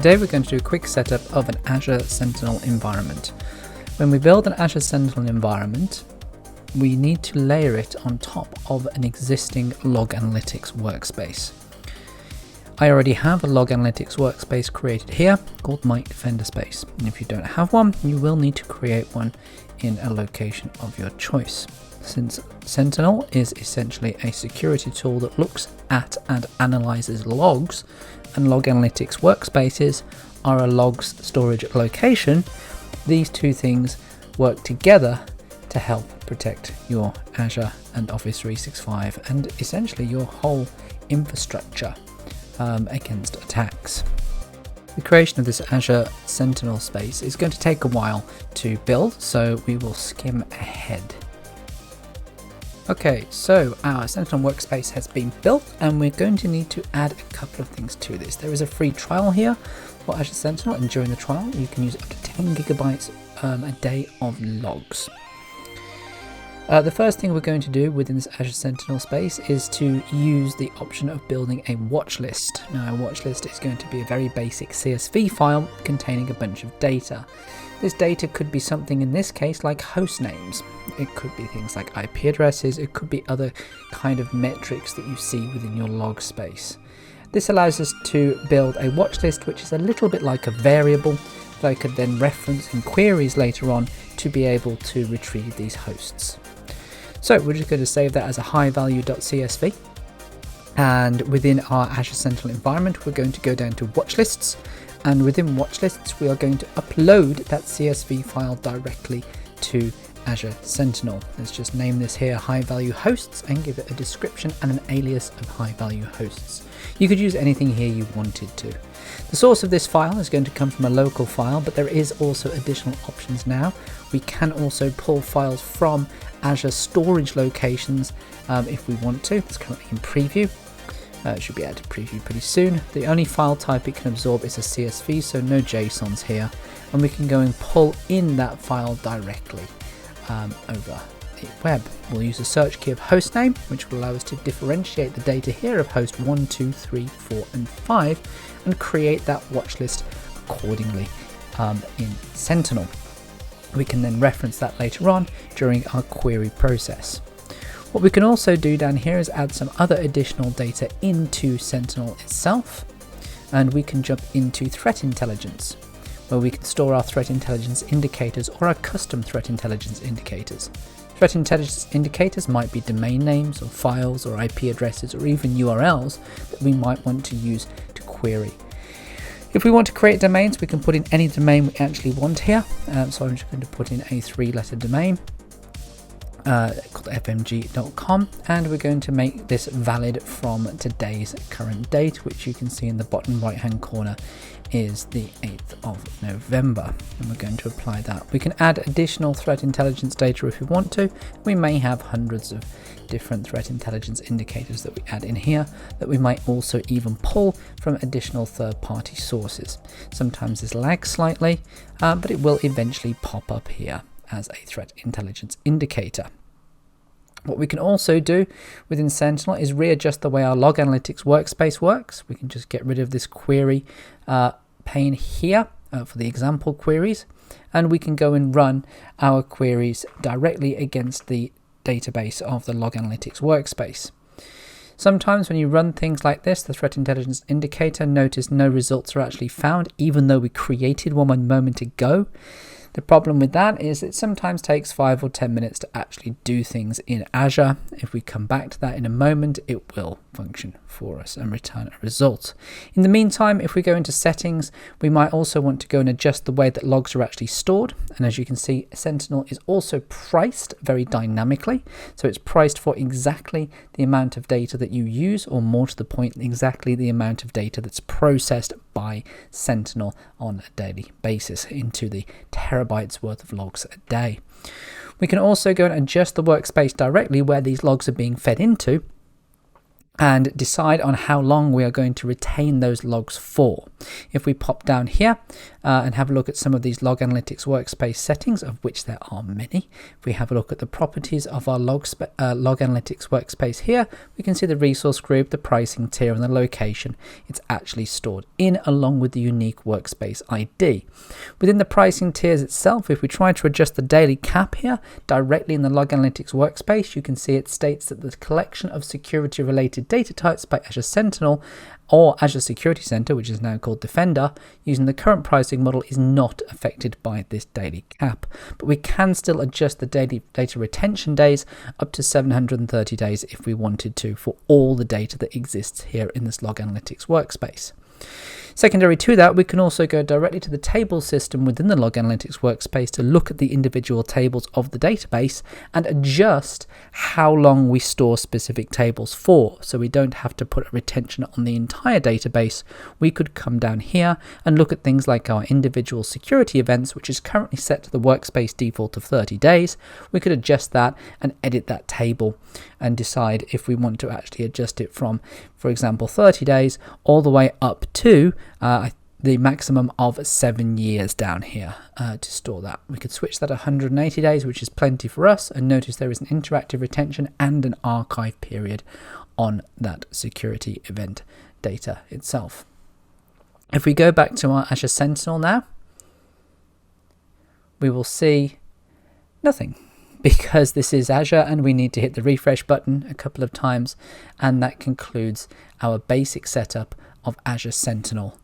Today we're going to do a quick setup of an Azure Sentinel environment. When we build an Azure Sentinel environment, we need to layer it on top of an existing log analytics workspace. I already have a log analytics workspace created here called My Defender Space, and if you don't have one, you will need to create one in a location of your choice. Since Sentinel is essentially a security tool that looks at and analyzes logs, and log analytics workspaces are a logs storage location, these two things work together to help protect your Azure and Office 365 and essentially your whole infrastructure against attacks. The creation of this Azure Sentinel space is going to take a while to build, so we will skim ahead. Okay, so our Sentinel workspace has been built and we're going to need to add a couple of things to this. There is a free trial here for Azure Sentinel, and during the trial you can use up to 10 gigabytes a day of logs. The first thing we're going to do within this Azure Sentinel space is to use the option of building a watch list. Now, a watch list is going to be a very basic CSV file containing a bunch of data. This data could be something in this case like host names. It could be things like IP addresses. It could be other kind of metrics that you see within your log space. This allows us to build a watch list, which is a little bit like a variable that I could then reference in queries later on to be able to retrieve these hosts. So we're just going to save that as a high-value.csv, and within our Azure Sentinel environment we're going to go down to watch lists, and within watch lists we are going to upload that CSV file directly to Azure Sentinel. Let's just name this here high-value hosts and give it a description and an alias of high-value hosts. You could use anything here you wanted to. The source of this file is going to come from a local file, but there is also additional options now. We can also pull files from Azure storage locations if we want to. It's currently in preview. It should be able to preview pretty soon. The only file type it can absorb is a CSV, so no JSONs here, and we can go and pull in that file directly over the web. We'll use a search key of hostname, which will allow us to differentiate the data here of host 1, 2, 3, 4 and 5 and create that watch list accordingly in Sentinel. We can then reference that later on during our query process. What we can also do down here is add some other additional data into Sentinel itself, and we can jump into threat intelligence, where we can store our threat intelligence indicators or our custom threat intelligence indicators. Threat intelligence indicators might be domain names or files or IP addresses or even URLs that we might want to use to query. If we want to create domains, we can put in any domain we actually want here. So I'm just going to put in a 3-letter domain called fmg.com, and we're going to make this valid from today's current date, which you can see in the bottom right hand corner is the 8th of November, and we're going to apply that. We can add additional threat intelligence data if we want to. We may have hundreds of different threat intelligence indicators that we add in here that we might also even pull from additional third-party sources. Sometimes this lags slightly, but it will eventually pop up here as a threat intelligence indicator. What we can also do within Sentinel is readjust the way our log analytics workspace works. We can just get rid of this query pane here for the example queries, and we can go and run our queries directly against the database of the log analytics workspace. Sometimes when you run things like this, the threat intelligence indicator, notice no results are actually found, even though we created one a moment ago. The problem with that is it sometimes takes 5 or 10 minutes to actually do things in Azure. If we come back to that in a moment, it will function for us and return a result. In the meantime, if we go into settings, we might also want to go and adjust the way that logs are actually stored. And as you can see, Sentinel is also priced very dynamically. So it's priced for exactly the amount of data that you use, or more to the point, exactly the amount of data that's processed by Sentinel on a daily basis into the terabytes worth of logs a day. We can also go and adjust the workspace directly where these logs are being fed into. and decide on how long we are going to retain those logs for. If we pop down here and have a look at some of these log analytics workspace settings, of which there are many, if we have a look at the properties of our log analytics workspace here, we can see the resource group, the pricing tier, and the location it's actually stored in, along with the unique workspace ID. Within the pricing tiers itself, if we try to adjust the daily cap here directly in the log analytics workspace, you can see it states that the collection of security related data types by Azure Sentinel or Azure Security Center, which is now called Defender, using the current pricing model is not affected by this daily cap. But we can still adjust the daily data retention days up to 730 days if we wanted to for all the data that exists here in this log analytics workspace. Secondary to that, we can also go directly to the table system within the log analytics workspace to look at the individual tables of the database and adjust how long we store specific tables for. So we don't have to put a retention on the entire database. We could come down here and look at things like our individual security events, which is currently set to the workspace default of 30 days. We could adjust that and edit that table and decide if we want to actually adjust it from, for example, 30 days all the way up to the maximum of 7 years down here to store that. We could switch that 180 days, which is plenty for us, and notice there is an interactive retention and an archive period on that security event data itself. If we go back to our Azure Sentinel now, we will see nothing, because this is Azure and we need to hit the refresh button a couple of times, and that concludes our basic setup of Azure Sentinel